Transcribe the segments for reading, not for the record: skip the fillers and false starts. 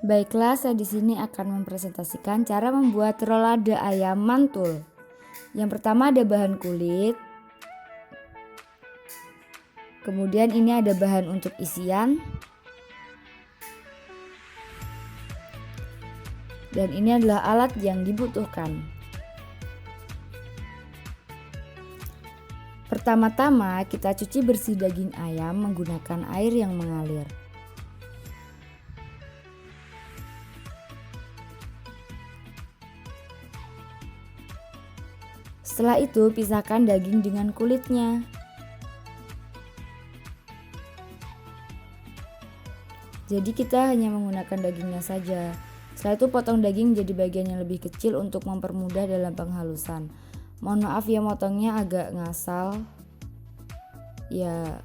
Baiklah, saya di sini akan mempresentasikan cara membuat rolade ayam mantul. Yang pertama ada bahan kulit. Kemudian ini ada bahan untuk isian. Dan ini adalah alat yang dibutuhkan. Pertama-tama kita cuci bersih daging ayam menggunakan air yang mengalir. Setelah itu pisahkan daging dengan kulitnya. Jadi kita hanya menggunakan dagingnya saja. Setelah itu potong daging jadi bagian yang lebih kecil untuk mempermudah dalam penghalusan. Mohon maaf ya motongnya agak ngasal. Ya.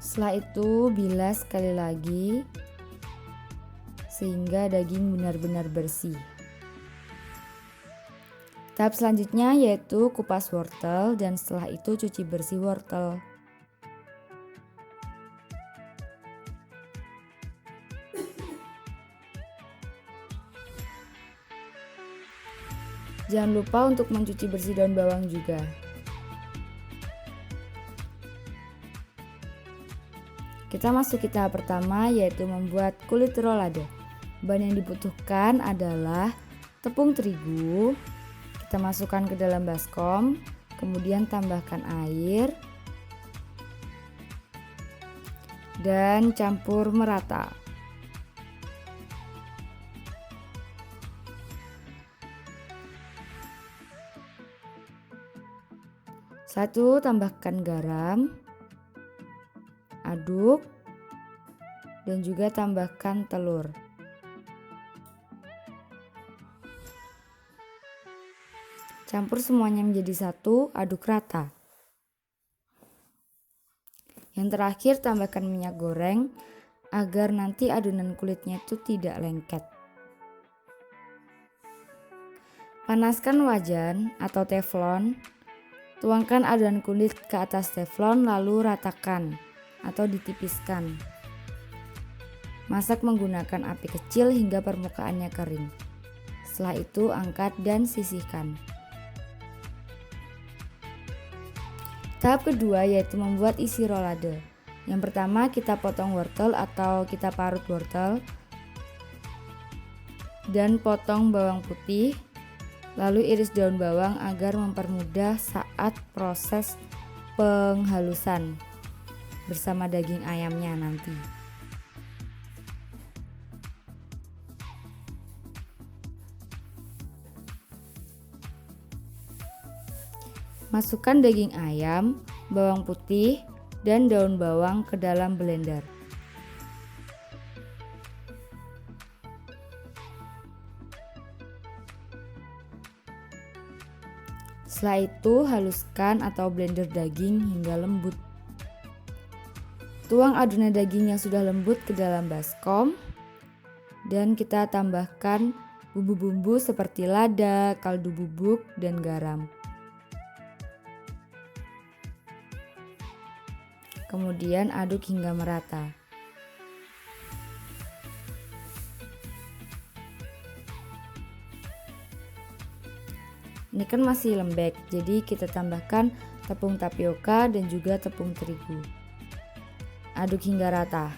Setelah itu bilas sekali lagi sehingga daging benar-benar bersih. Tahap selanjutnya yaitu kupas wortel dan setelah itu cuci bersih wortel. Jangan lupa untuk mencuci bersih daun bawang juga. Kita masuk ke tahap pertama yaitu membuat kulit rolade. Bahan yang dibutuhkan adalah tepung terigu. Kita masukkan ke dalam baskom, kemudian tambahkan air dan campur merata. Satu, tambahkan garam, aduk, dan juga tambahkan telur. Campur semuanya menjadi satu, aduk rata. Yang terakhir tambahkan minyak goreng agar nanti adonan kulitnya itu tidak lengket. Panaskan wajan atau teflon. Tuangkan adonan kulit ke atas teflon lalu ratakan atau ditipiskan. Masak menggunakan api kecil hingga permukaannya kering. Setelah itu angkat dan sisihkan. Tahap kedua yaitu membuat isi rolade. Yang pertama kita potong wortel atau kita parut wortel dan potong bawang putih. Lalu iris daun bawang agar mempermudah saat proses penghalusan bersama daging ayamnya nanti. Masukkan daging ayam, bawang putih, dan daun bawang ke dalam blender. Setelah itu haluskan atau blender daging hingga lembut. Tuang adonan daging yang sudah lembut ke dalam baskom dan kita tambahkan bumbu-bumbu seperti lada, kaldu bubuk, dan garam. Kemudian aduk hingga merata. Ini kan masih lembek, jadi kita tambahkan tepung tapioka dan juga tepung terigu. Aduk hingga rata.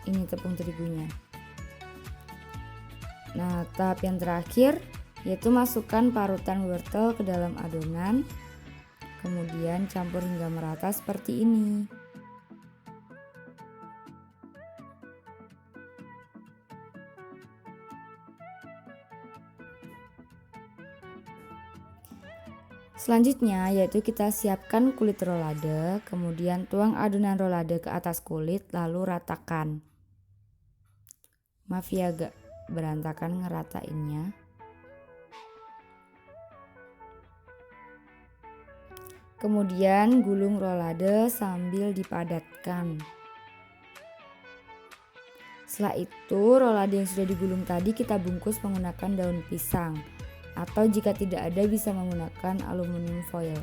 Ini tepung terigunya. Nah, tahap yang terakhir yaitu masukkan parutan wortel ke dalam adonan. Kemudian campur hingga merata seperti ini. Selanjutnya yaitu kita siapkan kulit rolade, kemudian tuang adonan rolade ke atas kulit lalu ratakan. Maaf ya agak berantakan ngeratainnya. Kemudian gulung rolade sambil dipadatkan. Setelah itu, rolade yang sudah digulung tadi kita bungkus menggunakan daun pisang, atau jika tidak ada bisa menggunakan aluminium foil.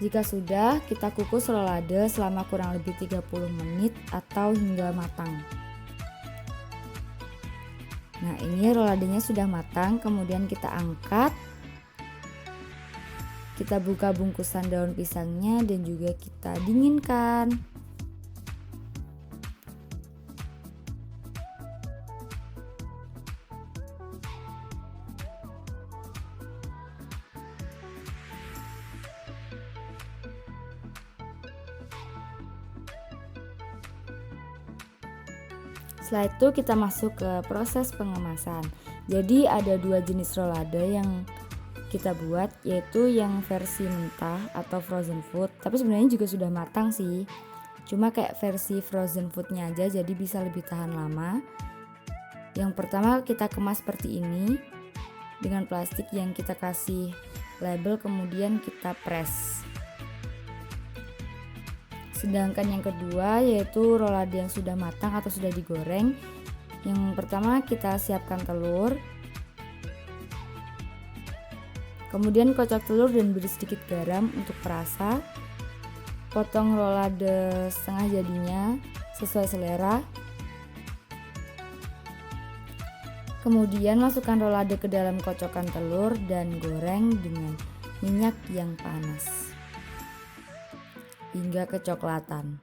Jika sudah, kita kukus rolade selama kurang lebih 30 menit atau hingga matang. Nah, ini roladenya sudah matang, kemudian kita angkat. Kita buka bungkusan daun pisangnya dan juga kita dinginkan. Setelah itu kita masuk ke proses pengemasan. Jadi ada dua jenis rolade yang kita buat, yaitu yang versi mentah atau frozen food. Tapi sebenarnya juga sudah matang sih. Cuma kayak versi frozen foodnya aja, jadi bisa lebih tahan lama. Yang pertama kita kemas seperti ini dengan plastik yang kita kasih label, kemudian kita press. Sedangkan yang kedua yaitu rolade yang sudah matang atau sudah digoreng. Yang pertama kita siapkan telur, kemudian kocok telur dan beri sedikit garam untuk perasa. Potong rolade setengah jadinya sesuai selera. Kemudian masukkan rolade ke dalam kocokan telur dan goreng dengan minyak yang panas hingga kecoklatan.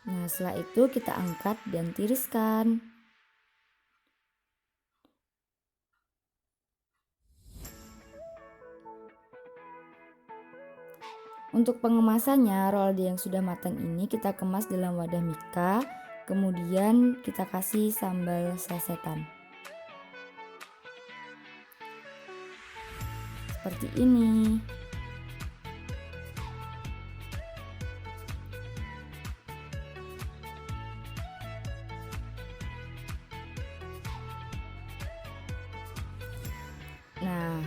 Nah, setelah itu kita angkat dan tiriskan. Untuk pengemasannya, rolade yang sudah matang ini kita kemas dalam wadah mika. Kemudian kita kasih sambal sasetan seperti ini. Nah,